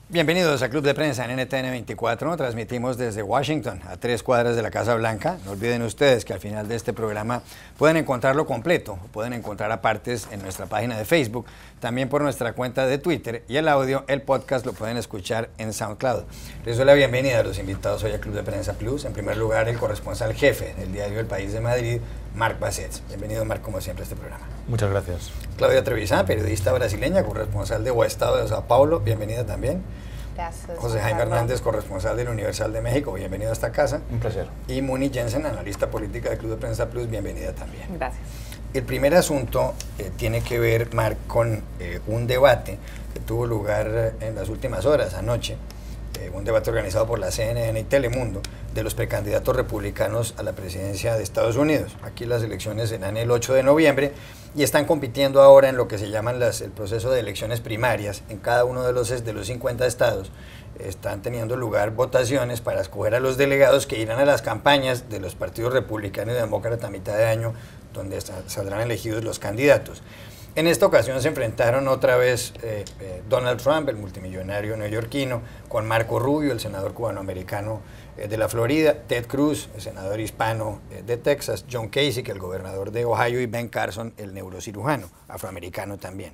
Bienvenidos a Club de Prensa en NTN 24. Transmitimos desde Washington, a 3 cuadras de la Casa Blanca. No olviden ustedes que al final de este programa pueden encontrarlo completo, pueden encontrar apartes en nuestra página de Facebook, también por nuestra cuenta de Twitter, y el audio, el podcast, lo pueden escuchar en SoundCloud. Les doy la bienvenida a los invitados hoy a Club de Prensa Plus. En primer lugar, el corresponsal jefe del diario El País de Madrid, Marc Bassets. Bienvenido, Marc, como siempre, a este programa. Muchas gracias. Claudia Trevisan, periodista brasileña, corresponsal de O Estado de Sao Paulo. Bienvenida también. Gracias. José Jaime Hernández, corresponsal del Universal de México, bienvenido a esta casa. Un placer. Y Muni Jensen, analista política del Club de Prensa Plus, bienvenida también. Gracias. El primer asunto tiene que ver, Marc, con un debate que tuvo lugar en las últimas horas, anoche, un debate organizado por la CNN y Telemundo, de los precandidatos republicanos a la presidencia de Estados Unidos. Aquí las elecciones serán el 8 de noviembre y están compitiendo ahora en lo que se llaman el proceso de elecciones primarias. En cada uno de los 50 estados están teniendo lugar votaciones para escoger a los delegados que irán a las campañas de los partidos republicano y demócrata a mitad de año, donde saldrán elegidos los candidatos. En esta ocasión se enfrentaron otra vez Donald Trump, el multimillonario neoyorquino, con Marco Rubio, el senador cubanoamericano de la Florida, Ted Cruz, el senador hispano de Texas, John Kasich, el gobernador de Ohio, y Ben Carson, el neurocirujano, afroamericano también.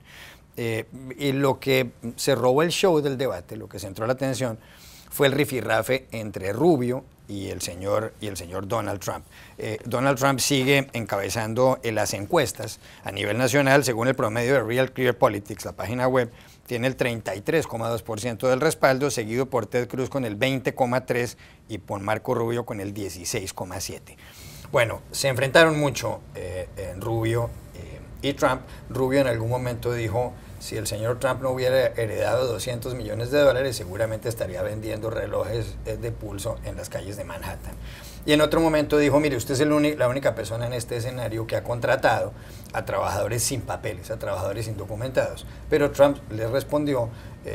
Y lo que se robó el show del debate, lo que centró la atención, fue el rifirrafe entre Rubio y el señor Donald Trump. Donald Trump sigue encabezando en las encuestas a nivel nacional, según el promedio de Real Clear Politics, la página web, tiene el 33,2% del respaldo, seguido por Ted Cruz con el 20,3% y por Marco Rubio con el 16,7%. Bueno, se enfrentaron mucho Rubio y Trump. Rubio en algún momento dijo: si el señor Trump no hubiera heredado $200 millones, seguramente estaría vendiendo relojes de pulso en las calles de Manhattan. Y en otro momento dijo: mire, usted es la única persona en este escenario que ha contratado a trabajadores sin papeles, a trabajadores indocumentados. Pero Trump le respondió,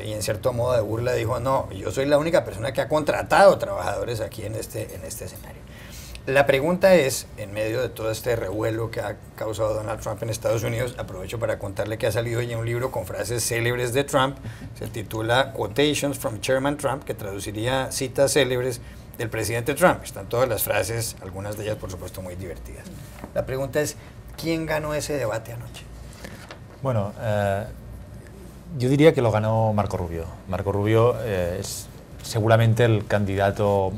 y en cierto modo de burla dijo: no, yo soy la única persona que ha contratado trabajadores aquí en este escenario. La pregunta es, en medio de todo este revuelo que ha causado Donald Trump en Estados Unidos, aprovecho para contarle que ha salido ya un libro con frases célebres de Trump, se titula Quotations from Chairman Trump, que traduciría citas célebres del presidente Trump. Están todas las frases, algunas de ellas por supuesto muy divertidas. La pregunta es, ¿quién ganó ese debate anoche? Bueno, yo diría que lo ganó Marco Rubio. Marco Rubio es seguramente el candidato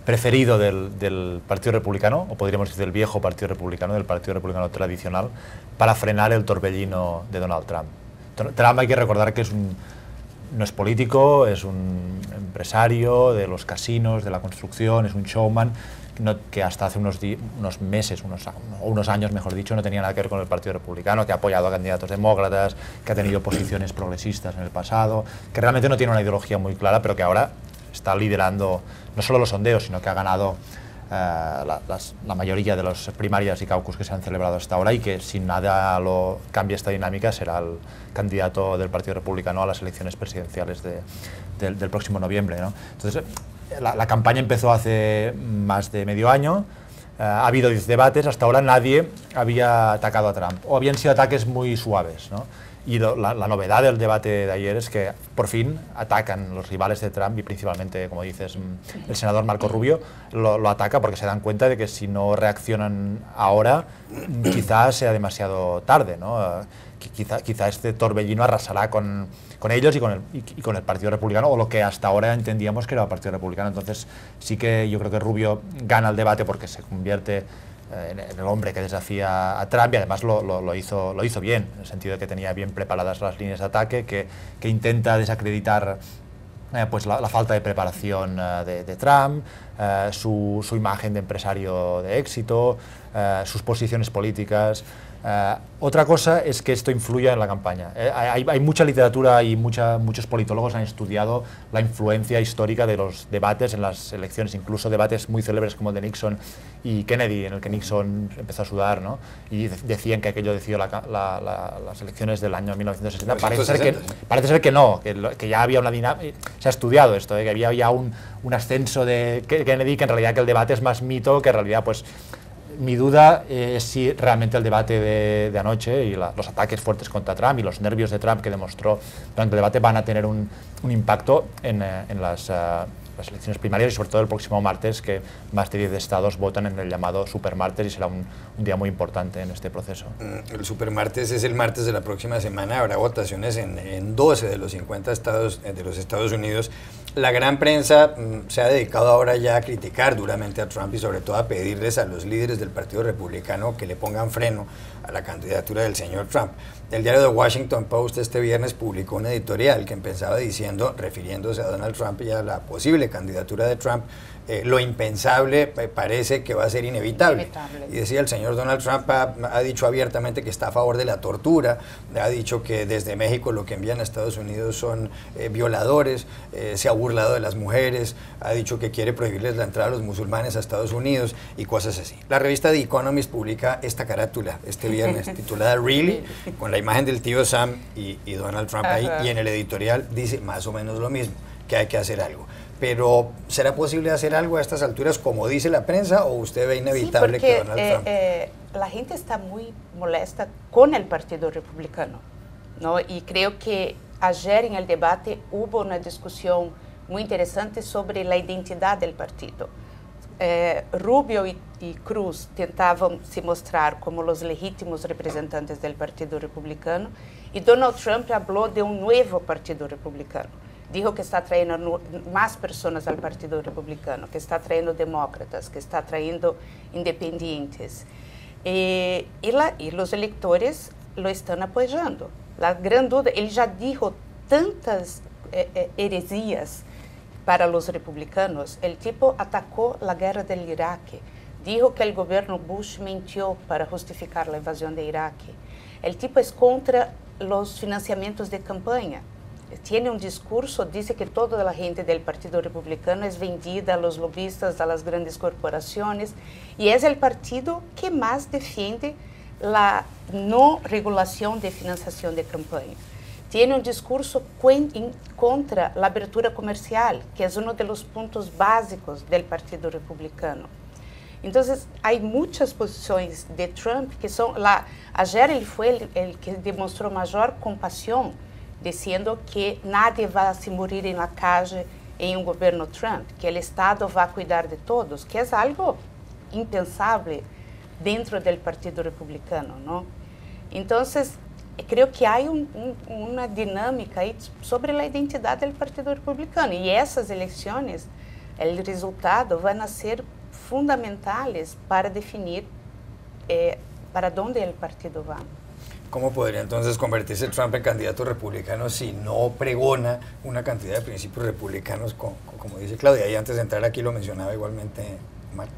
preferido del Partido Republicano, o podríamos decir del viejo Partido Republicano, del Partido Republicano tradicional, para frenar el torbellino de Donald Trump. Trump, hay que recordar que no es político, es un empresario de los casinos, de la construcción, es un showman, que hasta hace unos meses, unos años mejor dicho, no tenía nada que ver con el Partido Republicano, que ha apoyado a candidatos demócratas, que ha tenido posiciones progresistas en el pasado, que realmente no tiene una ideología muy clara, pero que ahora está liderando no solo los sondeos, sino que ha ganado la mayoría de las primarias y caucus que se han celebrado hasta ahora, y que si nada lo cambia esta dinámica será el candidato del Partido Republicano a las elecciones presidenciales del próximo noviembre, ¿no? Entonces, la campaña empezó hace más de medio año, ha habido 10 debates, hasta ahora nadie había atacado a Trump, o habían sido ataques muy suaves, ¿no? Y la novedad del debate de ayer es que por fin atacan los rivales de Trump, y principalmente, como dices, el senador Marco Rubio lo ataca porque se dan cuenta de que si no reaccionan ahora, quizás sea demasiado tarde, ¿no? Quizá este torbellino arrasará con ellos y con el Partido Republicano, o lo que hasta ahora entendíamos que era el Partido Republicano. Entonces sí que yo creo que Rubio gana el debate porque se convierte en el hombre que desafía a Trump, y además lo hizo bien, en el sentido de que tenía bien preparadas las líneas de ataque, que intenta desacreditar pues la falta de preparación de Trump, su imagen de empresario de éxito, sus posiciones políticas. Otra cosa es que esto influya en la campaña. Hay mucha literatura y muchos politólogos han estudiado la influencia histórica de los debates en las elecciones, incluso debates muy célebres como el de Nixon y Kennedy, en el que Nixon empezó a sudar, ¿no? Y decían que aquello decidió las elecciones del año 1960. Parece ser que no, que ya había una dinámica. Se ha estudiado esto, que había ya un ascenso de Kennedy, que en realidad que el debate es más mito, que en realidad pues mi duda es si realmente el debate de anoche y los ataques fuertes contra Trump y los nervios de Trump que demostró durante el debate van a tener un impacto en las elecciones primarias y sobre todo el próximo martes, que más de 10 estados votan en el llamado supermartes y será un día muy importante en este proceso. El supermartes es el martes de la próxima semana, habrá votaciones en 12 de los 50 estados de los Estados Unidos. La gran prensa se ha dedicado ahora ya a criticar duramente a Trump y sobre todo a pedirles a los líderes del Partido Republicano que le pongan freno a la candidatura del señor Trump. El diario The Washington Post este viernes publicó un editorial que empezaba diciendo, refiriéndose a Donald Trump y a la posible candidatura de Trump, lo impensable parece que va a ser inevitable. Y decía, el señor Donald Trump ha dicho abiertamente que está a favor de la tortura, ha dicho que desde México lo que envían a Estados Unidos son violadores, se ha burlado de las mujeres, ha dicho que quiere prohibirles la entrada a los musulmanes a Estados Unidos y cosas así. La revista The Economist publica esta carátula este viernes titulada Really, con la imagen del tío Sam y Donald Trump ahí, y en el editorial dice más o menos lo mismo, que hay que hacer algo. Pero, ¿será posible hacer algo a estas alturas como dice la prensa o usted ve inevitable que Donald Trump? La gente está muy molesta con el Partido Republicano, ¿no? Y creo que ayer en el debate hubo una discusión muy interesante sobre la identidad del partido. Rubio y Cruz tentavam se mostrar como los legítimos representantes del Partido Republicano y Donald Trump habló de un nuevo Partido Republicano. Dijo que está trayendo más personas al Partido Republicano, que está trayendo demócratas, que está trayendo independientes. Y los electores lo están apoyando. La gran duda, él ya dijo tantas heresías para los republicanos. El tipo atacó la guerra del Irak, dijo que el gobierno Bush mintió para justificar la invasión de Irak. El tipo es contra los financiamientos de campaña. Tiene un discurso, dice que toda la gente del Partido Republicano es vendida a los lobistas, a las grandes corporaciones, y es el partido que más defiende la no regulación de financiación de campaña. Tiene un discurso contra la abertura comercial, que es uno de los puntos básicos del Partido Republicano. Entonces, hay muchas posiciones de Trump que son... Ayer él fue el que demostró mayor compasión, diciendo que nadie va a se morir en la calle en un gobierno Trump, que el Estado va a cuidar de todos, que es algo impensable dentro del Partido Republicano, ¿no? Entonces, creo que hay una dinámica ahí sobre la identidad del Partido Republicano y esas elecciones, el resultado van a ser fundamentales para definir para dónde el partido va. ¿Cómo podría entonces convertirse Trump en candidato republicano si no pregona una cantidad de principios republicanos, como dice Claudia? Y antes de entrar aquí lo mencionaba igualmente Marc.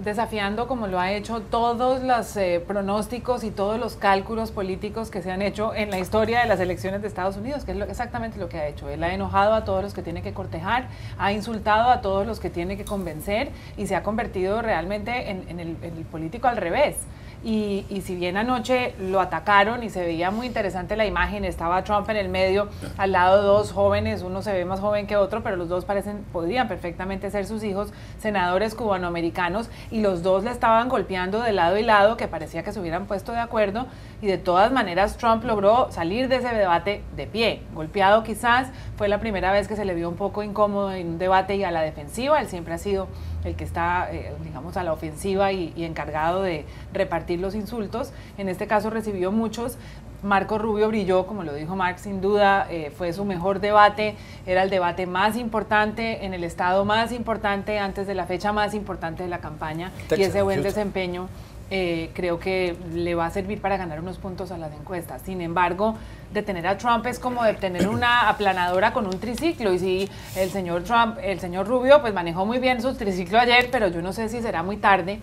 Desafiando, como lo ha hecho, todos los pronósticos y todos los cálculos políticos que se han hecho en la historia de las elecciones de Estados Unidos, que es exactamente lo que ha hecho. Él ha enojado a todos los que tiene que cortejar, ha insultado a todos los que tiene que convencer y se ha convertido realmente en el político al revés. Y si bien anoche lo atacaron y se veía muy interesante la imagen, estaba Trump en el medio, al lado de dos jóvenes, uno se ve más joven que otro, pero los dos podrían perfectamente ser sus hijos, senadores cubanoamericanos, y los dos le estaban golpeando de lado y lado, que parecía que se hubieran puesto de acuerdo, y de todas maneras Trump logró salir de ese debate de pie, golpeado quizás, fue la primera vez que se le vio un poco incómodo en un debate y a la defensiva. Él siempre ha sido el que está, digamos, a la ofensiva y encargado de repartir los insultos. En este caso recibió muchos. Marco Rubio brilló, como lo dijo Marc, sin duda, fue su mejor debate, era el debate más importante en el estado más importante antes de la fecha más importante de la campaña, Texas, y ese buen desempeño creo que le va a servir para ganar unos puntos a las encuestas. Sin embargo, detener a Trump es como detener una aplanadora con un triciclo, y si el señor Rubio pues manejó muy bien su triciclo ayer, pero yo no sé si será muy tarde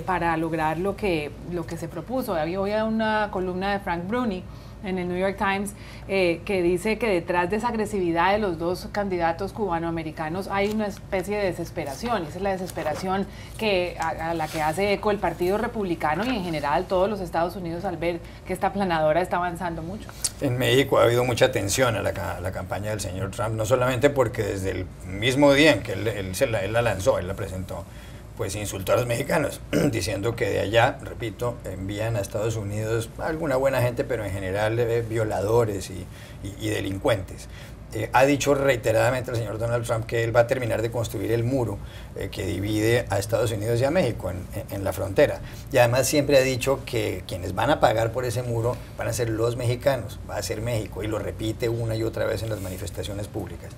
para lograr lo que se propuso. Había hoy una columna de Frank Bruni en el New York Times que dice que detrás de esa agresividad de los dos candidatos cubanoamericanos hay una especie de desesperación, y esa es la desesperación a la que hace eco el Partido Republicano y en general todos los Estados Unidos al ver que esta aplanadora está avanzando mucho. En México ha habido mucha tensión a la campaña del señor Trump, no solamente porque desde el mismo día en que él la lanzó, él la presentó pues insultó a los mexicanos, diciendo que de allá, repito, envían a Estados Unidos alguna buena gente, pero en general violadores y delincuentes. Ha dicho reiteradamente el señor Donald Trump que él va a terminar de construir el muro que divide a Estados Unidos y a México en la frontera. Y además siempre ha dicho que quienes van a pagar por ese muro van a ser los mexicanos, va a ser México, y lo repite una y otra vez en las manifestaciones públicas.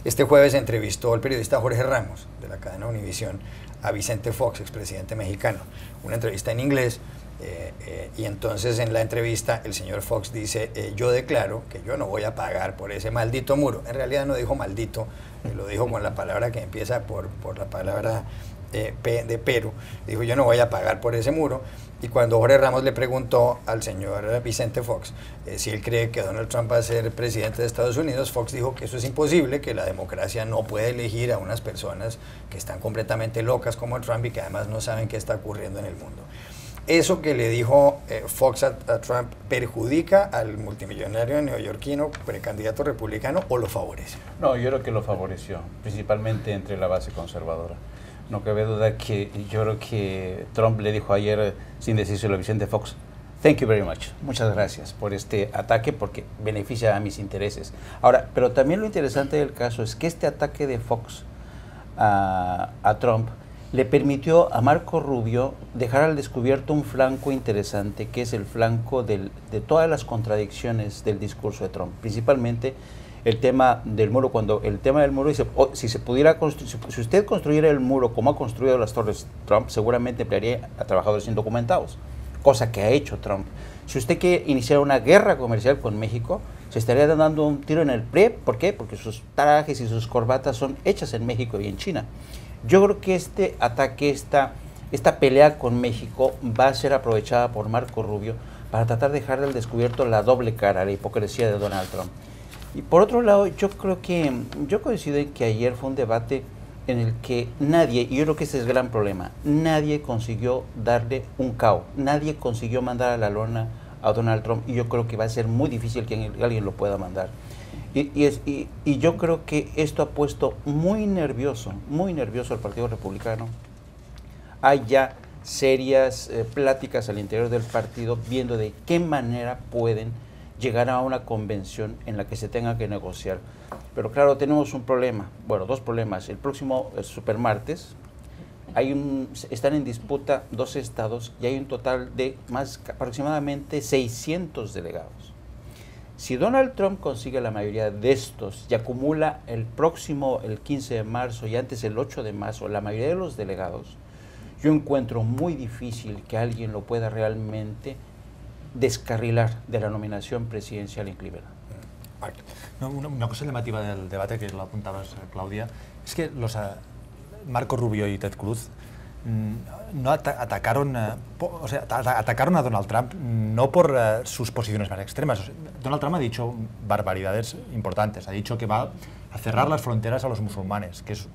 Este jueves entrevistó el periodista Jorge Ramos, de la cadena Univisión, a Vicente Fox, expresidente mexicano. Una entrevista en inglés. Y entonces en la entrevista el señor Fox dice, yo declaro que yo no voy a pagar por ese maldito muro. En realidad no dijo maldito, lo dijo con la palabra que empieza por la palabra P de pero. Dijo, yo no voy a pagar por ese muro. Y cuando Jorge Ramos le preguntó al señor Vicente Fox si él cree que Donald Trump va a ser presidente de Estados Unidos, Fox dijo que eso es imposible, que la democracia no puede elegir a unas personas que están completamente locas como Trump y que además no saben qué está ocurriendo en el mundo. ¿Eso que le dijo Fox a Trump perjudica al multimillonario neoyorquino precandidato republicano o lo favorece? No, yo creo que lo favoreció, principalmente entre la base conservadora. No cabe duda que yo creo que Trump le dijo ayer, sin decírselo a Vicente Fox, thank you very much, muchas gracias por este ataque porque beneficia a mis intereses. Ahora, pero también lo interesante del caso es que este ataque de Fox a Trump le permitió a Marco Rubio dejar al descubierto un flanco interesante, que es el flanco de todas las contradicciones del discurso de Trump, principalmente el tema del muro. Cuando el tema del muro dice, si usted construyera el muro como ha construido las torres Trump, seguramente emplearía a trabajadores indocumentados, cosa que ha hecho Trump. Si usted quiere iniciar una guerra comercial con México, se estaría dando un tiro en el pie. ¿Por qué? Porque sus trajes y sus corbatas son hechas en México y en China. Yo creo que este ataque, esta pelea con México va a ser aprovechada por Marco Rubio para tratar de dejar al descubierto la doble cara, la hipocresía de Donald Trump. Y por otro lado, yo coincido en que ayer fue un debate en el que nadie, y yo creo que ese es el gran problema, nadie consiguió darle un KO, nadie consiguió mandar a la lona a Donald Trump, y yo creo que va a ser muy difícil que alguien lo pueda mandar. Y yo creo que esto ha puesto muy nervioso al Partido Republicano. Hay ya serias pláticas al interior del partido viendo de qué manera pueden llegar a una convención en la que se tenga que negociar. Pero claro, tenemos un problema, bueno, dos problemas. El próximo supermartes están en disputa 12 estados y hay un total de aproximadamente 600 delegados. Si Donald Trump consigue la mayoría de estos y acumula el 15 de marzo y antes el 8 de marzo, la mayoría de los delegados, yo encuentro muy difícil que alguien lo pueda realmente descarrilar de la nominación presidencial en Cleveland. No, una cosa llamativa del debate, que lo apuntabas, Claudia, es que Marco Rubio y Ted Cruz atacaron a Donald Trump no por sus posiciones más extremas. Donald Trump ha dicho barbaridades importantes. Ha dicho que va a cerrar las fronteras a los musulmanes, que es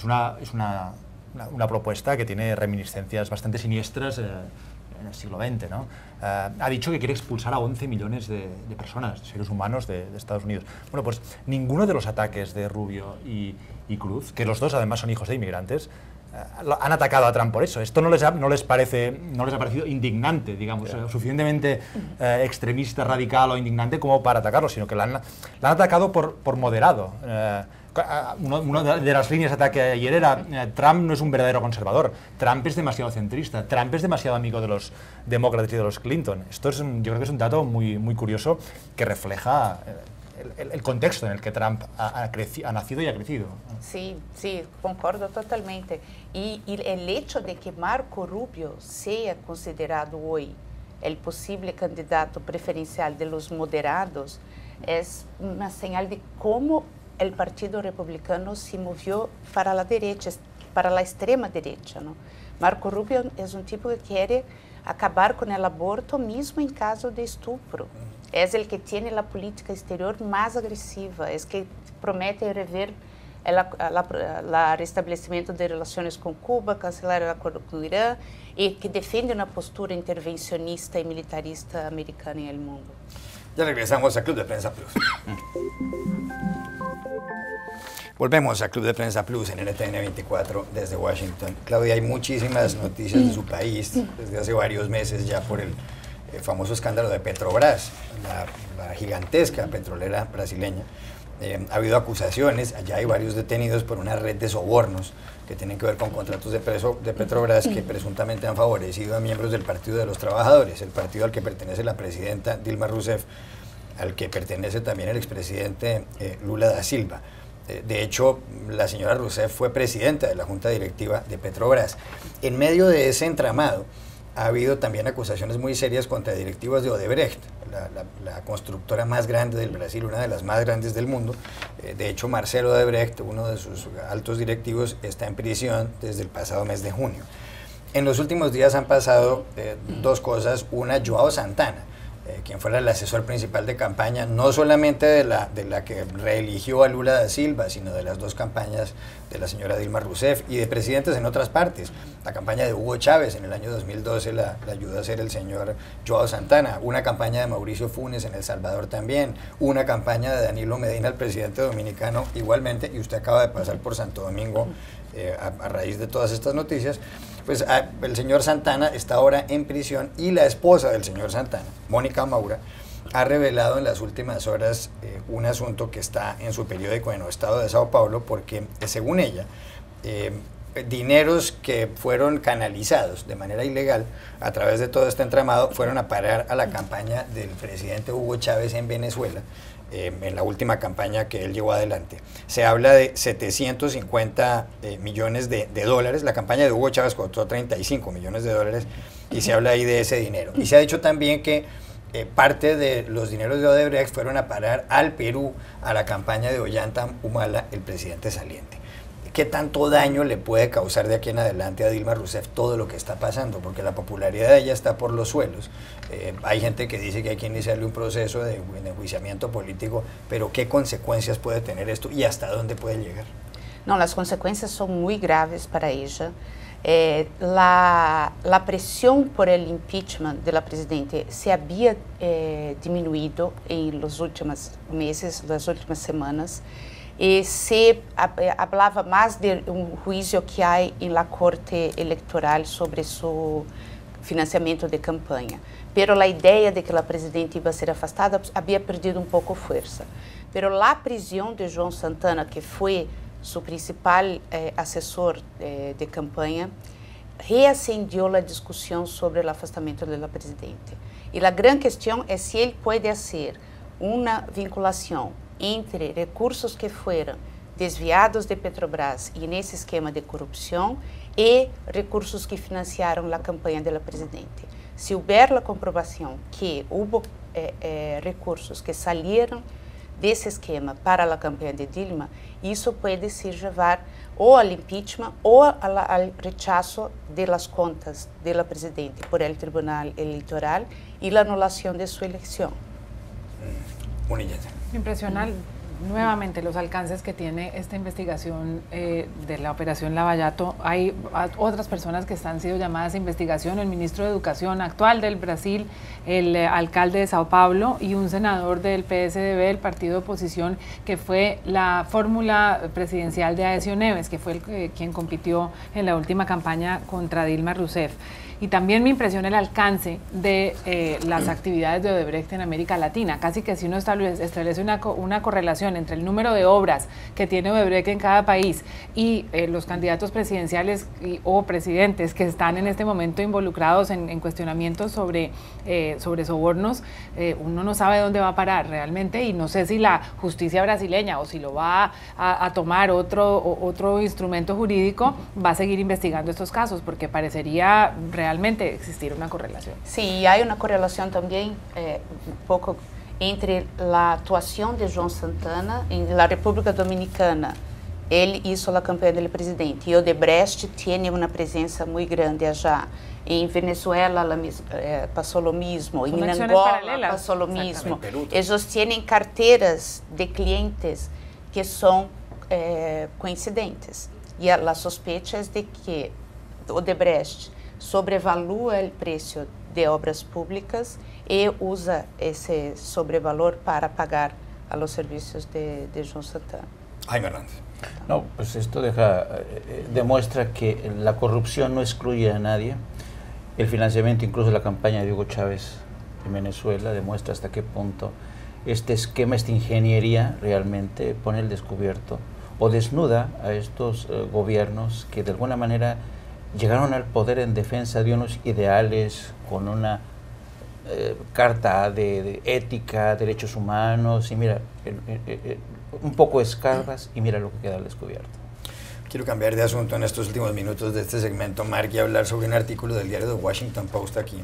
una propuesta que tiene reminiscencias bastante siniestras en el siglo XX, ¿no? Ha dicho que quiere expulsar a 11 millones de personas, seres humanos de Estados Unidos. Bueno, pues ninguno de los ataques de Rubio y Cruz, que los dos además son hijos de inmigrantes, han atacado a Trump por eso. Esto no les ha parecido indignante, digamos, suficientemente extremista, radical o indignante como para atacarlo, sino que la han atacado por moderado. Una de las líneas de ataque ayer era Trump no es un verdadero conservador, Trump es demasiado centrista, Trump es demasiado amigo de los demócratas y de los Clinton. Esto yo creo que es un dato muy, muy curioso que refleja el contexto en el que Trump ha nacido y ha crecido. Sí, concordo totalmente. Y el hecho de que Marco Rubio sea considerado hoy el posible candidato preferencial de los moderados es una señal de cómo el Partido Republicano se movió para la derecha, para la extrema derecha, ¿no? Marco Rubio es un tipo que quiere acabar con el aborto mismo en caso de estupro. Es el que tiene la política exterior más agresiva, es que promete rever el restablecimiento de relaciones con Cuba, cancelar el acuerdo con Irán y que defiende una postura intervencionista y militarista americana en el mundo. Ya regresamos a Club de Prensa Plus. Volvemos a Club de Prensa Plus en NTN 24 desde Washington. Claudia, hay muchísimas noticias de su país desde hace varios meses ya por el famoso escándalo de Petrobras, la gigantesca petrolera brasileña. Ha habido acusaciones, allá hay varios detenidos por una red de sobornos que tienen que ver con contratos de Petrobras que presuntamente han favorecido a miembros del Partido de los Trabajadores, el partido al que pertenece la presidenta Dilma Rousseff, al que pertenece también el expresidente Lula da Silva. De hecho, la señora Rousseff fue presidenta de la Junta Directiva de Petrobras. En medio de ese entramado, ha habido también acusaciones muy serias contra directivos de Odebrecht, la constructora más grande del Brasil, una de las más grandes del mundo. De hecho, Marcelo Odebrecht, uno de sus altos directivos, está en prisión desde el pasado mes de junio. En los últimos días han pasado dos cosas. Una, João Santana, quien fuera el asesor principal de campaña, no solamente de la que reeligió a Lula da Silva, sino de las dos campañas de la señora Dilma Rousseff y de presidentes en otras partes. La campaña de Hugo Chávez en el año 2012 la ayudó a hacer el señor João Santana, una campaña de Mauricio Funes en El Salvador también, una campaña de Danilo Medina, el presidente dominicano, igualmente, y usted acaba de pasar por Santo Domingo a raíz de todas estas noticias. Pues el señor Santana está ahora en prisión y la esposa del señor Santana, Mónica Maura, ha revelado en las últimas horas un asunto que está en su periódico en el estado de Sao Paulo, porque según ella, dineros que fueron canalizados de manera ilegal a través de todo este entramado fueron a parar a la campaña del presidente Hugo Chávez en Venezuela, en la última campaña que él llevó adelante. Se habla de 750 millones de dólares. La campaña de Hugo Chávez costó 35 millones de dólares y se habla ahí de ese dinero. Y se ha dicho también que parte de los dineros de Odebrecht fueron a parar al Perú, a la campaña de Ollanta Humala, el presidente saliente. ¿Qué tanto daño le puede causar de aquí en adelante a Dilma Rousseff todo lo que está pasando? Porque la popularidad de ella está por los suelos. Hay gente que dice que hay que iniciarle un proceso de enjuiciamiento político, pero ¿qué consecuencias puede tener esto y hasta dónde puede llegar? No, las consecuencias son muy graves para ella. La presión por el impeachment de la presidenta se había disminuido en los últimos meses, las últimas semanas. Se hablaba más de un juicio que hay en la Corte Electoral sobre su financiamiento de campaña. Pero la idea de que la presidenta iba a ser afastada había perdido un poco fuerza. Pero la prisión de João Santana, que fue su principal asesor de campaña, reacendió la discusión sobre el afastamiento de la presidenta. Y la gran cuestión es si él puede hacer una vinculación entre recursos que fueron desviados de Petrobras y en ese esquema de corrupción y recursos que financiaron la campaña de la presidenta. Si hubiera la comprobación que hubo recursos que salieron de ese esquema para la campaña de Dilma, eso puede ser llevar o al impeachment o al rechazo de las cuentas de la presidenta por el Tribunal Electoral y la anulación de su elección. Impresionante nuevamente los alcances que tiene esta investigación de la operación Lava-Jato. Hay otras personas que han sido llamadas a investigación, el ministro de Educación actual del Brasil, el alcalde de Sao Paulo y un senador del PSDB, el partido de oposición, que fue la fórmula presidencial de Aécio Neves, que fue quien compitió en la última campaña contra Dilma Rousseff. Y también me impresiona el alcance de las actividades de Odebrecht en América Latina. Casi que si uno establece una correlación entre el número de obras que tiene Odebrecht en cada país y los candidatos presidenciales o presidentes que están en este momento involucrados en cuestionamientos sobre sobornos, uno no sabe dónde va a parar realmente, y no sé si la justicia brasileña o si lo va a tomar otro instrumento jurídico, va a seguir investigando estos casos, porque parecería realmente existir una correlación. Sí, hay una correlación también un poco entre la actuación de João Santana en la República Dominicana. Él hizo la campaña del presidente y Odebrecht tiene una presencia muy grande allá. En Venezuela pasó lo mismo, en Angola pasó lo mismo. Ellos tienen carteras de clientes que son coincidentes. Y la sospecha es de que Odebrecht sobrevalúa el precio de obras públicas y usa ese sobrevalor para pagar a los servicios de João Santana. Jaime Hernández. No, pues esto demuestra que la corrupción no excluye a nadie. El financiamiento incluso de la campaña de Hugo Chávez en Venezuela demuestra hasta qué punto este esquema, esta ingeniería realmente pone al descubierto o desnuda a estos gobiernos que de alguna manera llegaron al poder en defensa de unos ideales con una carta de ética, derechos humanos, y mira, un poco escarbas y mira lo que queda al descubierto. Quiero cambiar de asunto en estos últimos minutos de este segmento, Mark, y hablar sobre un artículo del diario The Washington Post aquí,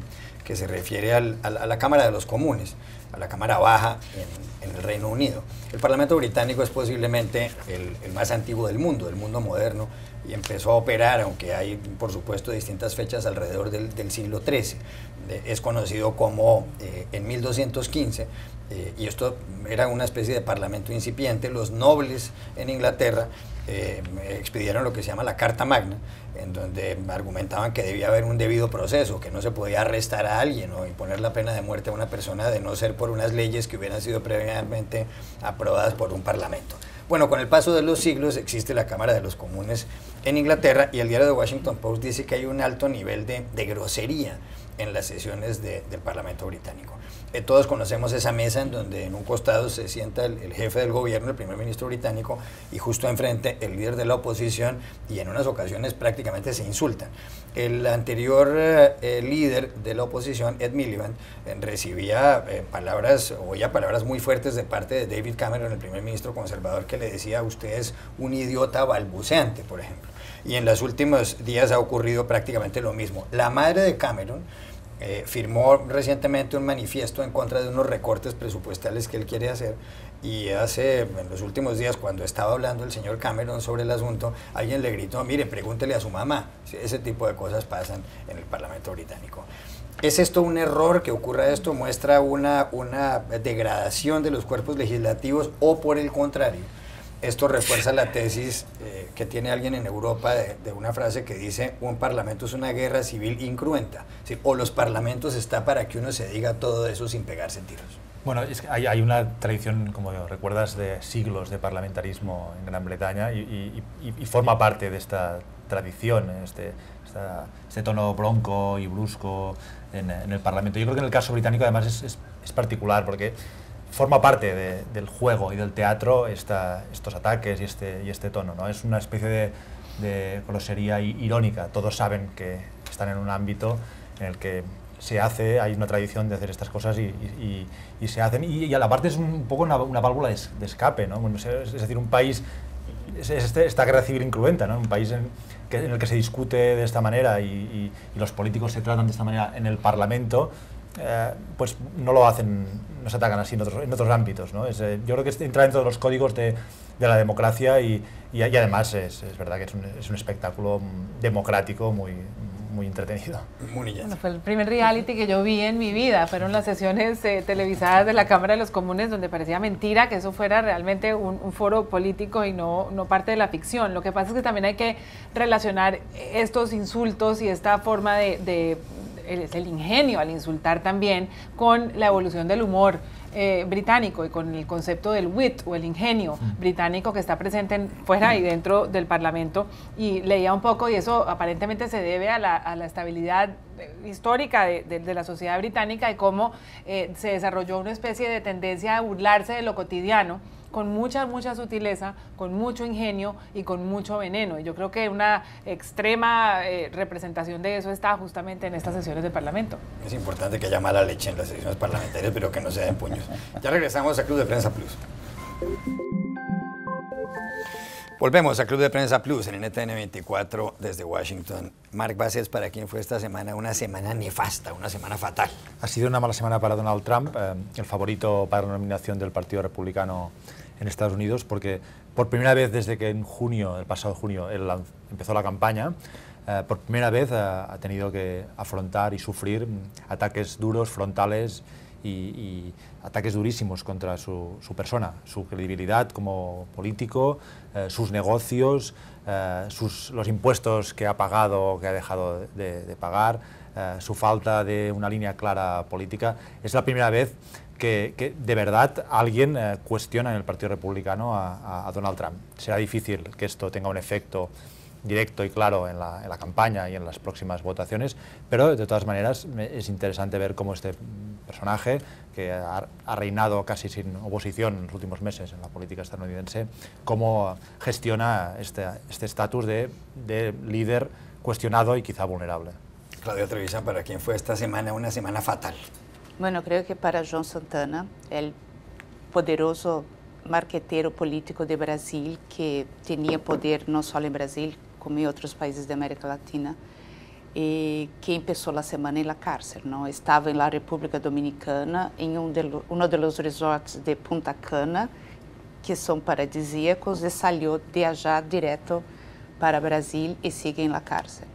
que se refiere a la Cámara de los Comunes, a la Cámara Baja en el Reino Unido. El Parlamento británico es posiblemente el más antiguo del mundo moderno, y empezó a operar, aunque hay, por supuesto, distintas fechas alrededor del siglo XIII. Es conocido como en 1215, y esto era una especie de parlamento incipiente. Los nobles en Inglaterra expidieron lo que se llama la Carta Magna, en donde argumentaban que debía haber un debido proceso, que no se podía arrestar a alguien o imponer la pena de muerte a una persona de no ser por unas leyes que hubieran sido previamente aprobadas por un parlamento. Bueno, con el paso de los siglos existe la Cámara de los Comunes en Inglaterra, y el diario The Washington Post dice que hay un alto nivel de grosería en las sesiones del Parlamento británico. Todos conocemos esa mesa en donde en un costado se sienta el jefe del gobierno, el primer ministro británico, y justo enfrente el líder de la oposición, y en unas ocasiones prácticamente se insultan. El anterior líder de la oposición, Ed Miliband, oía palabras muy fuertes de parte de David Cameron, el primer ministro conservador, que le decía: usted es un idiota balbuceante, por ejemplo. Y en los últimos días ha ocurrido prácticamente lo mismo. La madre de Cameron firmó recientemente un manifiesto en contra de unos recortes presupuestales que él quiere hacer, y en los últimos días, cuando estaba hablando el señor Cameron sobre el asunto, alguien le gritó: mire, pregúntele a su mamá. Ese tipo de cosas pasan en el Parlamento británico. ¿Es esto un error que ocurra esto? ¿Muestra una degradación de los cuerpos legislativos, o por el contrario, esto refuerza la tesis que tiene alguien en Europa de una frase que dice: un parlamento es una guerra civil incruenta? ¿Sí? O los parlamentos está para que uno se diga todo eso sin pegarse tiros. Bueno, es que hay una tradición, como recuerdas, de siglos de parlamentarismo en Gran Bretaña, y forma parte de esta tradición, este tono bronco y brusco en el Parlamento. Yo creo que en el caso británico además es particular, porque forma parte del juego y del teatro estos ataques y este tono, ¿no? Es una especie de grosería irónica. Todos saben que están en un ámbito en el que hay una tradición de hacer estas cosas y se hacen, y a la parte es un poco una válvula de escape, ¿no? Bueno, es decir, un país, esta guerra civil incruenta, ¿no? Un país en el que se discute de esta manera y los políticos se tratan de esta manera en el Parlamento, pues no lo hacen, no se atacan así en otros ámbitos, ¿no? Yo creo que entra dentro de los códigos de la democracia, y además es verdad que es un espectáculo democrático muy entretenido. Bueno, fue el primer reality que yo vi en mi vida. Fueron las sesiones televisadas de la Cámara de los Comunes, donde parecía mentira que eso fuera realmente un foro político y no parte de la ficción. Lo que pasa es que también hay que relacionar estos insultos y esta forma el ingenio al insultar también con la evolución del humor británico, y con el concepto del wit o el ingenio británico que está presente fuera y dentro del Parlamento. Y leía un poco, y eso aparentemente se debe a la estabilidad histórica de la sociedad británica, y cómo se desarrolló una especie de tendencia a burlarse de lo cotidiano, con mucha sutileza, con mucho ingenio y con mucho veneno. Y yo creo que una extrema representación de eso está justamente en estas sesiones del Parlamento. Es importante que haya mala leche en las sesiones parlamentarias, pero que no se den puños. Ya regresamos a Club de Prensa Plus. Volvemos a Club de Prensa Plus en NTN 24 desde Washington. Mark Bassett, ¿para quién fue esta semana una semana nefasta, una semana fatal? Ha sido una mala semana para Donald Trump, el favorito para la nominación del Partido Republicano en Estados Unidos, porque por primera vez desde que el pasado junio, él empezó la campaña, por primera vez ha tenido que afrontar y sufrir ataques duros, frontales, y ataques durísimos contra su persona, su credibilidad como político, sus negocios, los impuestos que ha pagado o que ha dejado de pagar, su falta de una línea clara política. Es la primera vez que de verdad alguien cuestiona en el Partido Republicano a Donald Trump. Será difícil que esto tenga un efecto directo y claro en la campaña y en las próximas votaciones, pero de todas maneras es interesante ver cómo este personaje, que ha reinado casi sin oposición en los últimos meses en la política estadounidense, cómo gestiona este estatus de líder cuestionado y quizá vulnerable. Claudia Trevisan, ¿para quién fue esta semana una semana fatal? Bueno, creo que para João Santana, el poderoso marqueteiro político de Brasil, que tenía poder no solo en Brasil, como en otros países de América Latina, que empezó la semana en la cárcel, ¿no? Estaba en la República Dominicana, en uno de los resorts de Punta Cana, que son paradisíacos, y salió de allá directo para Brasil y sigue en la cárcel.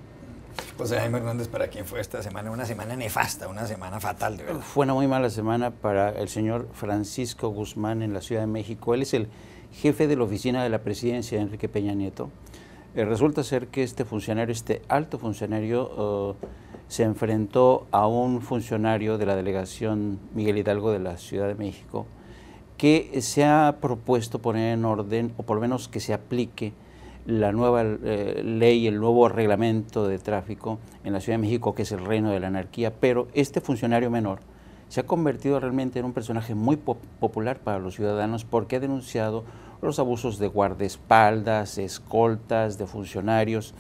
José Jaime Hernández, ¿para quién fue esta semana una semana nefasta, una semana fatal, de verdad? Fue una muy mala semana para el señor Francisco Guzmán en la Ciudad de México. Él es el jefe de la oficina de la presidencia de Enrique Peña Nieto. Resulta ser que este funcionario, este alto funcionario, se enfrentó a un funcionario de la delegación Miguel Hidalgo de la Ciudad de México, que se ha propuesto poner en orden, o por lo menos que se aplique, la nueva ley, el nuevo reglamento de tráfico en la Ciudad de México, que es el reino de la anarquía, pero este funcionario menor se ha convertido realmente en un personaje muy popular para los ciudadanos, porque ha denunciado los abusos de guardaespaldas, escoltas, de funcionarios,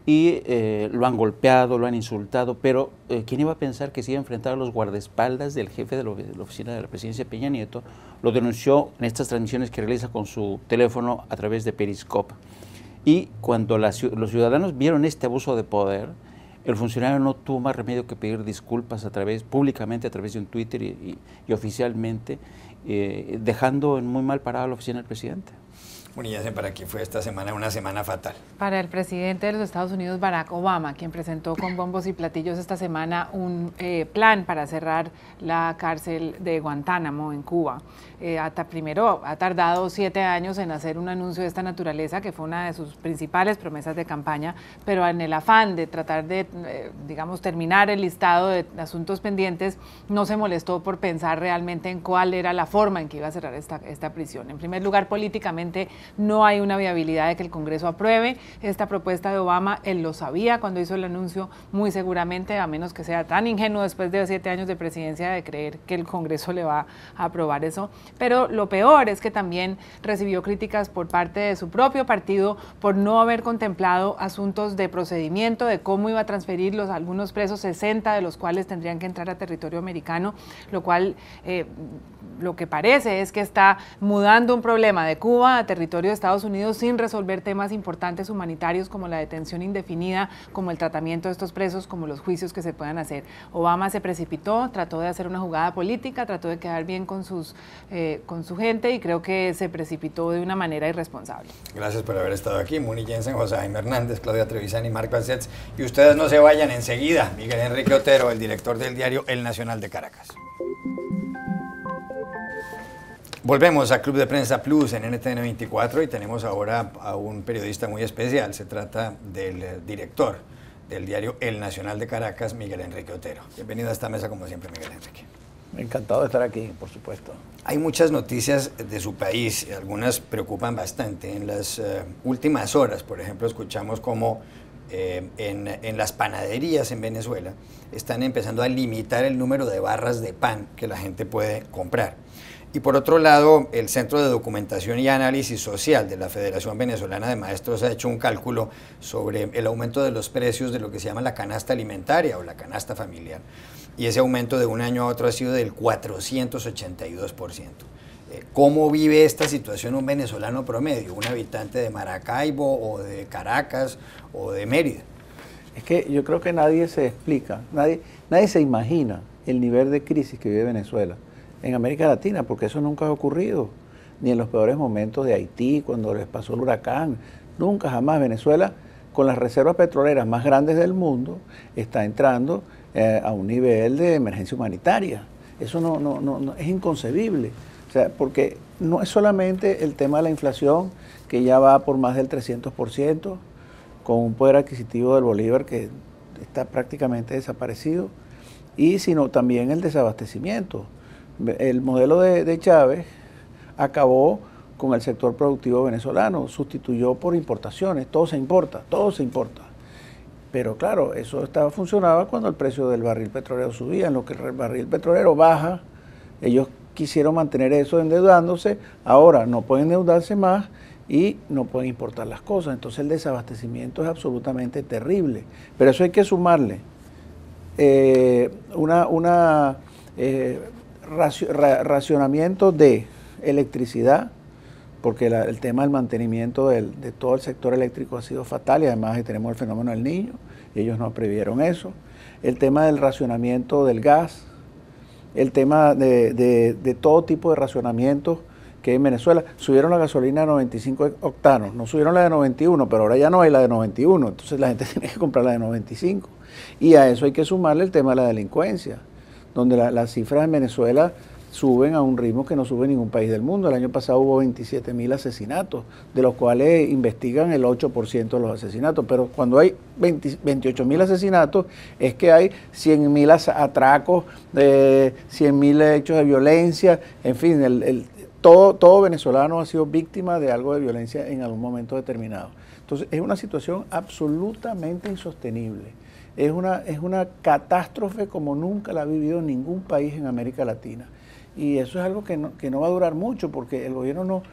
y lo han golpeado, lo han insultado, pero ¿quién iba a pensar que se iba a enfrentar a los guardaespaldas del jefe de la oficina de la presidencia, Peña Nieto? Lo denunció en estas transmisiones que realiza con su teléfono a través de Periscope. Y cuando los ciudadanos vieron este abuso de poder, el funcionario no tuvo más remedio que pedir disculpas públicamente a través de un Twitter y oficialmente, dejando en muy mal parado a la oficina del presidente. Munilla, ¿para quién fue esta semana una semana fatal? Para el presidente de los Estados Unidos, Barack Obama, quien presentó con bombos y platillos esta semana un plan para cerrar la cárcel de Guantánamo en Cuba. Primero, ha tardado 7 años en hacer un anuncio de esta naturaleza, que fue una de sus principales promesas de campaña, pero en el afán de tratar de, digamos, terminar el listado de asuntos pendientes, no se molestó por pensar realmente en cuál era la forma en que iba a cerrar esta prisión. En primer lugar, políticamente, no hay una viabilidad de que el Congreso apruebe esta propuesta de Obama. Él lo sabía cuando hizo el anuncio, muy seguramente, a menos que sea tan ingenuo después de 7 años de presidencia de creer que el Congreso le va a aprobar eso. Pero lo peor es que también recibió críticas por parte de su propio partido por no haber contemplado asuntos de procedimiento, de cómo iba a transferir algunos presos, 60 de los cuales tendrían que entrar a territorio americano, lo cual lo que parece es que está mudando un problema de Cuba a territorio de Estados Unidos sin resolver temas importantes humanitarios como la detención indefinida, como el tratamiento de estos presos, como los juicios que se puedan hacer. Obama se precipitó, trató de hacer una jugada política, trató de quedar bien con su gente, y creo que se precipitó de una manera irresponsable. Gracias por haber estado aquí, Muni Jensen, José Jaime Hernández, Claudia Trevisan y Marc Balcells. Y ustedes no se vayan enseguida. Miguel Enrique Otero, el director del diario El Nacional de Caracas. Volvemos a Club de Prensa Plus en NTN 24 y tenemos ahora a un periodista muy especial. Se trata del director del diario El Nacional de Caracas, Miguel Enrique Otero. Bienvenido a esta mesa, como siempre, Miguel Enrique. Encantado de estar aquí, por supuesto. Hay muchas noticias de su país, algunas preocupan bastante. En las últimas horas, por ejemplo, escuchamos cómo en las panaderías en Venezuela están empezando a limitar el número de barras de pan que la gente puede comprar. Y por otro lado, el Centro de Documentación y Análisis Social de la Federación Venezolana de Maestros ha hecho un cálculo sobre el aumento de los precios de lo que se llama la canasta alimentaria o la canasta familiar. Y ese aumento de un año a otro ha sido del 482%. ¿Cómo vive esta situación un venezolano promedio, un habitante de Maracaibo o de Caracas o de Mérida? Es que yo creo que nadie se explica, nadie se imagina el nivel de crisis que vive Venezuela en América Latina, porque eso nunca ha ocurrido, ni en los peores momentos de Haití, cuando les pasó el huracán, nunca jamás. Venezuela, con las reservas petroleras más grandes del mundo, está entrando a un nivel de emergencia humanitaria. Eso no es inconcebible, o sea, porque no es solamente el tema de la inflación, que ya va por más del 300%, con un poder adquisitivo del bolívar que está prácticamente desaparecido, y sino también el desabastecimiento. El modelo de Chávez acabó con el sector productivo venezolano, sustituyó por importaciones, todo se importa. Pero claro, eso funcionaba cuando el precio del barril petrolero subía. En lo que el barril petrolero baja, ellos quisieron mantener eso endeudándose, ahora no pueden endeudarse más y no pueden importar las cosas. Entonces el desabastecimiento es absolutamente terrible. Pero eso hay que sumarle racionamiento de electricidad, porque el tema del mantenimiento de todo el sector eléctrico ha sido fatal, y además tenemos el fenómeno del Niño, y ellos no previeron eso. El tema del racionamiento del gas, el tema de todo tipo de racionamientos que hay en Venezuela. Subieron la gasolina a 95 octanos, no subieron la de 91, pero ahora ya no hay la de 91, entonces la gente tiene que comprar la de 95. Y a eso hay que sumarle el tema de la delincuencia, donde las cifras en Venezuela suben a un ritmo que no sube en ningún país del mundo. El año pasado hubo 27.000 asesinatos, de los cuales investigan el 8% de los asesinatos, pero cuando hay 28.000 asesinatos es que hay 100.000 atracos, 100.000 hechos de violencia, en fin, todo venezolano ha sido víctima de algo de violencia en algún momento determinado. Entonces es una situación absolutamente insostenible. Es una catástrofe como nunca la ha vivido ningún país en América Latina. Y eso es algo que no va a durar mucho, porque el gobierno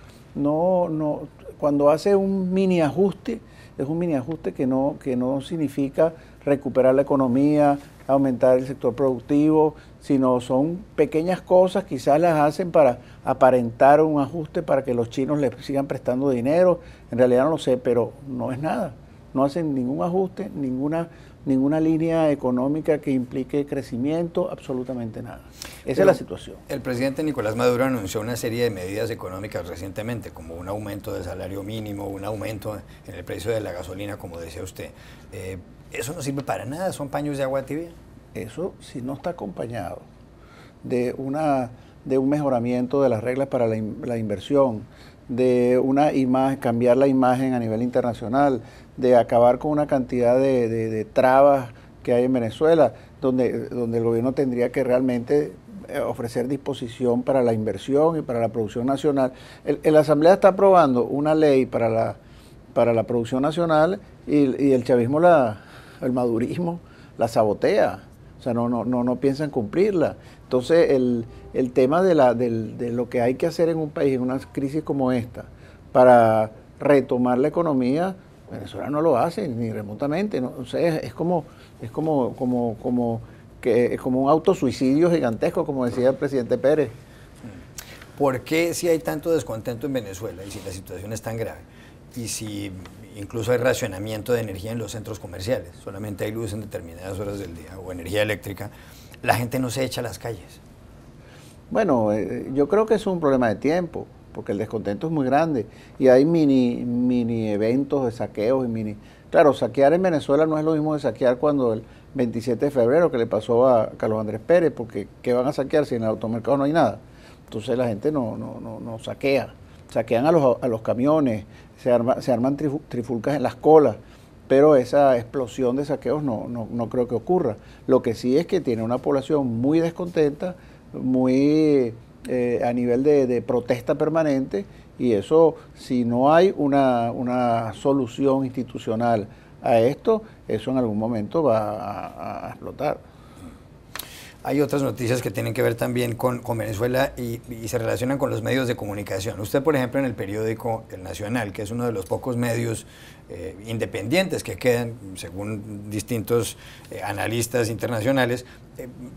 cuando hace un mini ajuste, es un mini ajuste que no significa recuperar la economía, aumentar el sector productivo, sino son pequeñas cosas, quizás las hacen para aparentar un ajuste para que los chinos les sigan prestando dinero, en realidad no lo sé, pero no es nada, no hacen ningún ajuste, ninguna línea económica que implique crecimiento, absolutamente nada. Esa es la situación. El presidente Nicolás Maduro anunció una serie de medidas económicas recientemente, como un aumento del salario mínimo, un aumento en el precio de la gasolina, como decía usted. ¿Eso no sirve para nada? ¿Son paños de agua tibia? Eso, si no está acompañado de un mejoramiento de las reglas para la inversión, de una imagen, cambiar la imagen a nivel internacional, de acabar con una cantidad de trabas que hay en Venezuela, donde el gobierno tendría que realmente ofrecer disposición para la inversión y para la producción nacional. La Asamblea está aprobando una ley para la producción nacional, y el chavismo, el madurismo, la sabotea. O sea, no piensan cumplirla. Entonces, el tema de lo que hay que hacer en un país, en una crisis como esta, para retomar la economía, Venezuela no lo hace ni remotamente. ¿No? O sea, es como un autosuicidio gigantesco, como decía el presidente Pérez. ¿Por qué si hay tanto descontento en Venezuela y si la situación es tan grave? Y si incluso hay racionamiento de energía en los centros comerciales, solamente hay luz en determinadas horas del día o energía eléctrica, la gente no se echa a las calles. Bueno, yo creo que es un problema de tiempo, porque el descontento es muy grande y hay mini eventos de saqueos y Claro, saquear en Venezuela no es lo mismo de saquear cuando el 27 de febrero que le pasó a Carlos Andrés Pérez, porque ¿qué van a saquear si en el automercado no hay nada? Entonces la gente no saquea. Saquean a los camiones, se arman trifulcas en las colas, pero esa explosión de saqueos no creo que ocurra. Lo que sí es que tiene una población muy descontenta, muy a nivel de protesta permanente, y eso, si no hay una solución institucional a esto, eso en algún momento va a explotar. Hay otras noticias que tienen que ver también con Venezuela y se relacionan con los medios de comunicación. Usted, por ejemplo, en el periódico El Nacional, que es uno de los pocos medios independientes que quedan, según distintos analistas internacionales,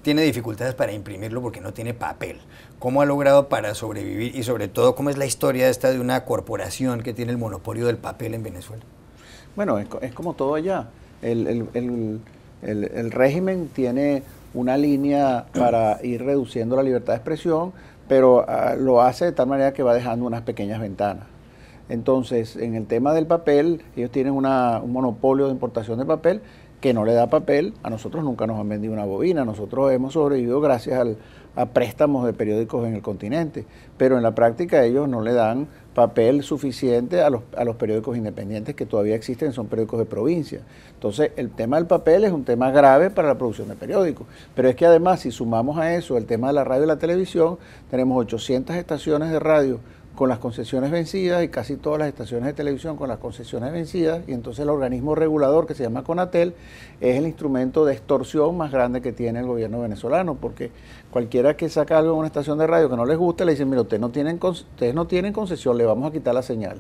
tiene dificultades para imprimirlo porque no tiene papel. ¿Cómo ha logrado para sobrevivir? Y sobre todo, ¿cómo es la historia esta de una corporación que tiene el monopolio del papel en Venezuela? Bueno, es como todo allá. El régimen tiene una línea para ir reduciendo la libertad de expresión, pero lo hace de tal manera que va dejando unas pequeñas ventanas. Entonces, en el tema del papel, ellos tienen un monopolio de importación de papel que no le da papel. A nosotros nunca nos han vendido una bobina, nosotros hemos sobrevivido gracias a préstamos de periódicos en el continente, pero en la práctica ellos no le dan papel suficiente a los periódicos independientes que todavía existen, son periódicos de provincia. Entonces, el tema del papel es un tema grave para la producción de periódicos. Pero es que además, si sumamos a eso el tema de la radio y la televisión, tenemos 800 estaciones de radio con las concesiones vencidas y casi todas las estaciones de televisión con las concesiones vencidas, y entonces el organismo regulador que se llama CONATEL es el instrumento de extorsión más grande que tiene el gobierno venezolano, porque cualquiera que saca algo en una estación de radio que no les gusta, le dicen, mira, ustedes no tienen concesión, le vamos a quitar la señal.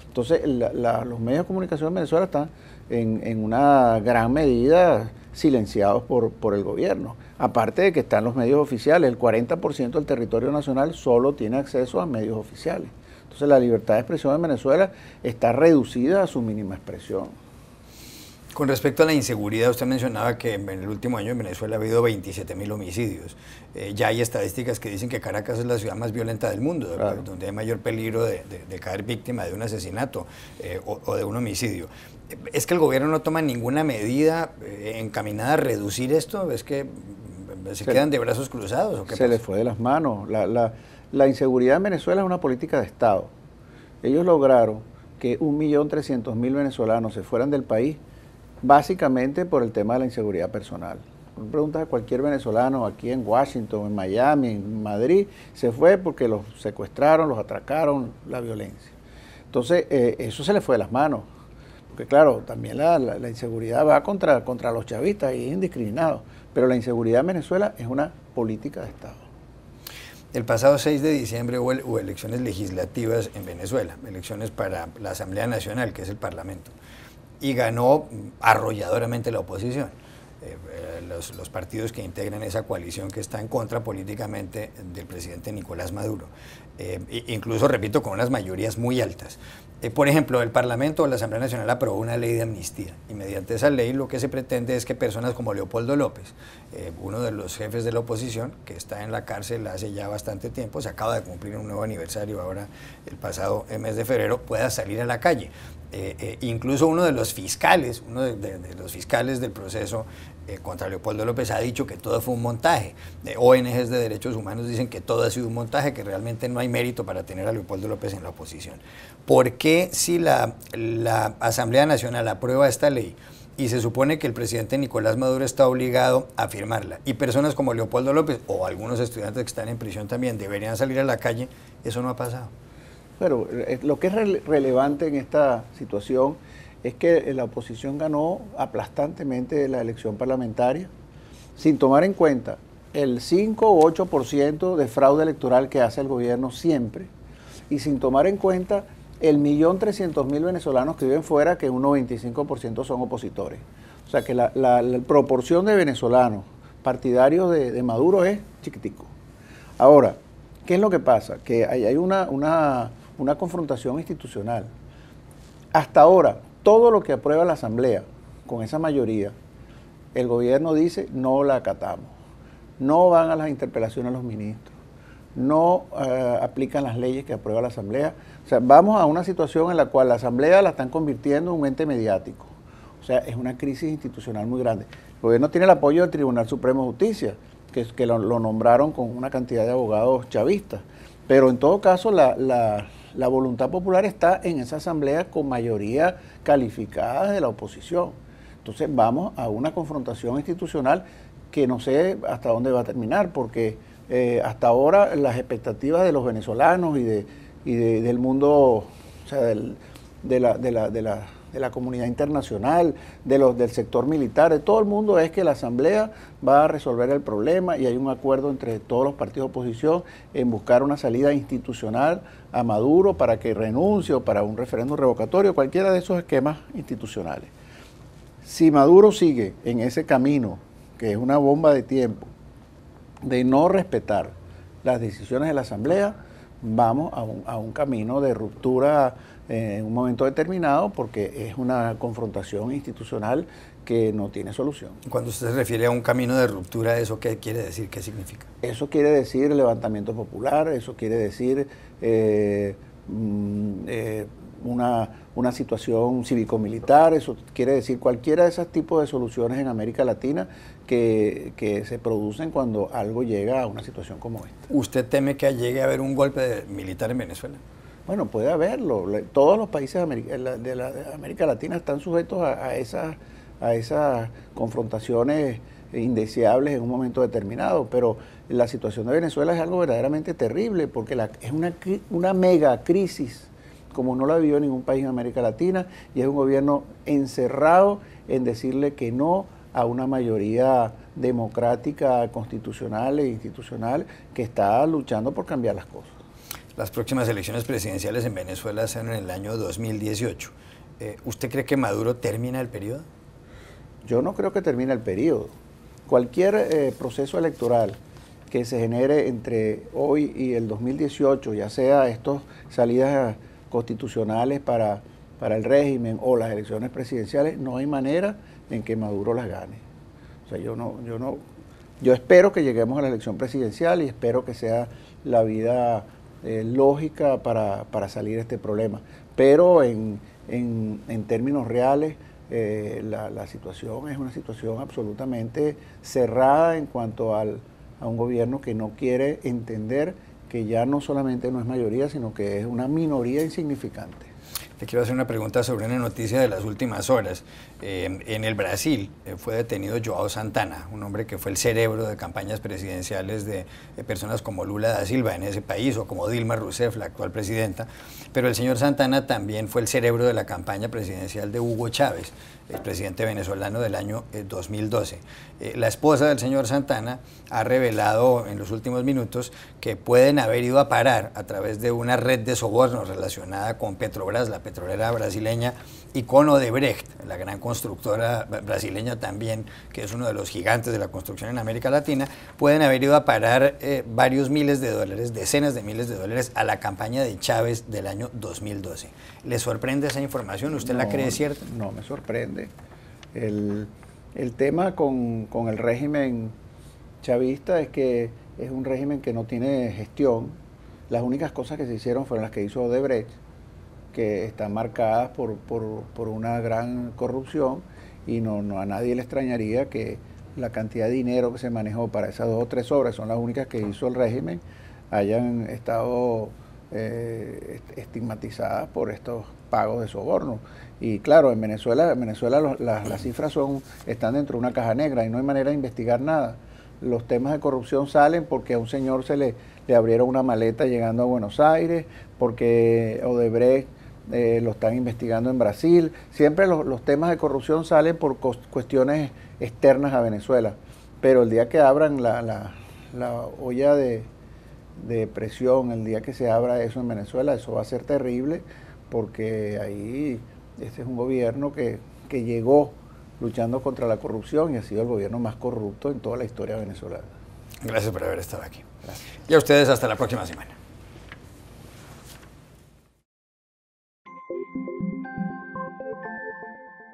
Entonces los medios de comunicación en Venezuela están en una gran medida silenciados por el gobierno. Aparte de que están los medios oficiales, el 40% del territorio nacional solo tiene acceso a medios oficiales. Entonces la libertad de expresión en Venezuela está reducida a su mínima expresión. Con respecto a la inseguridad, usted mencionaba que en el último año en Venezuela ha habido 27.000 homicidios. Ya hay estadísticas que dicen que Caracas es la ciudad más violenta del mundo, claro, donde hay mayor peligro de caer víctima de un asesinato o de un homicidio. ¿Es que el gobierno no toma ninguna medida encaminada a reducir esto? ¿Es que se quedan de brazos cruzados? ¿O qué se les fue de las manos. La inseguridad en Venezuela es una política de Estado. Ellos lograron que 1.300.000 venezolanos se fueran del país básicamente por el tema de la inseguridad personal. Preguntas a cualquier venezolano aquí en Washington, en Miami, en Madrid, se fue porque los secuestraron, los atracaron, la violencia. Entonces, eso se le fue de las manos. Porque claro, también la inseguridad va contra los chavistas y es indiscriminado. Pero la inseguridad en Venezuela es una política de Estado. El pasado 6 de diciembre hubo elecciones legislativas en Venezuela, elecciones para la Asamblea Nacional, que es el Parlamento, y ganó arrolladoramente la oposición. Los partidos que integran esa coalición que está en contra políticamente del presidente Nicolás Maduro, incluso, repito, con unas mayorías muy altas. Por ejemplo, el Parlamento o la Asamblea Nacional aprobó una ley de amnistía, y mediante esa ley lo que se pretende es que personas como Leopoldo López, uno de los jefes de la oposición, que está en la cárcel hace ya bastante tiempo, se acaba de cumplir un nuevo aniversario ahora el pasado mes de febrero, pueda salir a la calle. Incluso uno de los fiscales, del proceso contra Leopoldo López ha dicho que todo fue un montaje. ONGs de derechos humanos dicen que todo ha sido un montaje, que realmente no hay mérito para tener a Leopoldo López en la oposición. ¿Por qué si la Asamblea Nacional aprueba esta ley y se supone que el presidente Nicolás Maduro está obligado a firmarla, y personas como Leopoldo López o algunos estudiantes que están en prisión también deberían salir a la calle, eso no ha pasado? Pero lo que es relevante en esta situación es que la oposición ganó aplastantemente la elección parlamentaria, sin tomar en cuenta el 5 o 8% de fraude electoral que hace el gobierno siempre, y sin tomar en cuenta el 1.300.000 venezolanos que viven fuera, que un 95% son opositores. O sea que la proporción de venezolanos partidarios de Maduro es chiquitico. Ahora, ¿qué es lo que pasa? Que hay una confrontación institucional. Hasta ahora, todo lo que aprueba la Asamblea, con esa mayoría, el gobierno dice, no la acatamos. No van a las interpelaciones a los ministros, no aplican las leyes que aprueba la Asamblea. O sea, vamos a una situación en la cual la Asamblea la están convirtiendo en un ente mediático. O sea, es una crisis institucional muy grande. El gobierno tiene el apoyo del Tribunal Supremo de Justicia, que lo nombraron con una cantidad de abogados chavistas. Pero en todo caso, la voluntad popular está en esa asamblea con mayoría calificada de la oposición. Entonces vamos a una confrontación institucional que no sé hasta dónde va a terminar, porque hasta ahora las expectativas de los venezolanos y del mundo, o sea, de la comunidad internacional, del sector militar, de todo el mundo, es que la Asamblea va a resolver el problema, y hay un acuerdo entre todos los partidos de oposición en buscar una salida institucional a Maduro para que renuncie, o para un referéndum revocatorio, cualquiera de esos esquemas institucionales. Si Maduro sigue en ese camino, que es una bomba de tiempo, de no respetar las decisiones de la Asamblea, vamos a un camino de ruptura en un momento determinado, porque es una confrontación institucional que no tiene solución. Cuando usted se refiere a un camino de ruptura, ¿eso qué quiere decir? ¿Qué significa? Eso quiere decir levantamiento popular, eso quiere decir una situación cívico-militar, eso quiere decir cualquiera de esos tipos de soluciones en América Latina que se producen cuando algo llega a una situación como esta. ¿Usted teme que llegue a haber un golpe militar en Venezuela? Bueno, puede haberlo. Todos los países de América Latina están sujetos a esas confrontaciones indeseables en un momento determinado, pero la situación de Venezuela es algo verdaderamente terrible porque es una mega crisis como no la vivió ningún país en América Latina, y es un gobierno encerrado en decirle que no a una mayoría democrática, constitucional e institucional que está luchando por cambiar las cosas. Las próximas elecciones presidenciales en Venezuela serán en el año 2018. ¿Usted cree que Maduro termina el periodo? Yo no creo que termine el periodo. Cualquier proceso electoral que se genere entre hoy y el 2018, ya sea estas salidas constitucionales para el régimen o las elecciones presidenciales, no hay manera en que Maduro las gane. O sea, yo espero que lleguemos a la elección presidencial y espero que sea la vida lógica para salir de este problema. Pero en términos reales, la situación es una situación absolutamente cerrada en cuanto a un gobierno que no quiere entender que ya no solamente no es mayoría, sino que es una minoría insignificante. Le quiero hacer una pregunta sobre una noticia de las últimas horas. En el Brasil fue detenido João Santana, un hombre que fue el cerebro de campañas presidenciales de personas como Lula da Silva en ese país, o como Dilma Rousseff, la actual presidenta. Pero el señor Santana también fue el cerebro de la campaña presidencial de Hugo Chávez, el presidente venezolano del año 2012. La esposa del señor Santana ha revelado en los últimos minutos que pueden haber ido a parar a través de una red de sobornos relacionada con Petrobras, la petrolera brasileña, y con Odebrecht, la gran constructora brasileña también, que es uno de los gigantes de la construcción en América Latina. Pueden haber ido a parar varios miles de dólares, decenas de miles de dólares, a la campaña de Chávez del año 2012. ¿Le sorprende esa información? ¿Usted la cree cierta? No me sorprende. El tema con el régimen chavista es que es un régimen que no tiene gestión. Las únicas cosas que se hicieron fueron las que hizo Odebrecht, que están marcadas por una gran corrupción, y no a nadie le extrañaría que la cantidad de dinero que se manejó para esas 2 o 3 obras, son las únicas que hizo el régimen, hayan estado estigmatizadas por estos pagos de soborno. Y claro, en Venezuela las cifras están dentro de una caja negra y no hay manera de investigar nada. Los temas de corrupción salen porque a un señor se le abrieron una maleta llegando a Buenos Aires, porque Odebrecht lo están investigando en Brasil. Siempre los temas de corrupción salen por cuestiones externas a Venezuela, pero el día que abran la olla de presión, el día que se abra eso en Venezuela, eso va a ser terrible, porque ahí este es un gobierno que llegó luchando contra la corrupción y ha sido el gobierno más corrupto en toda la historia venezolana. Gracias por haber estado aquí. Gracias. Y a ustedes hasta la próxima semana.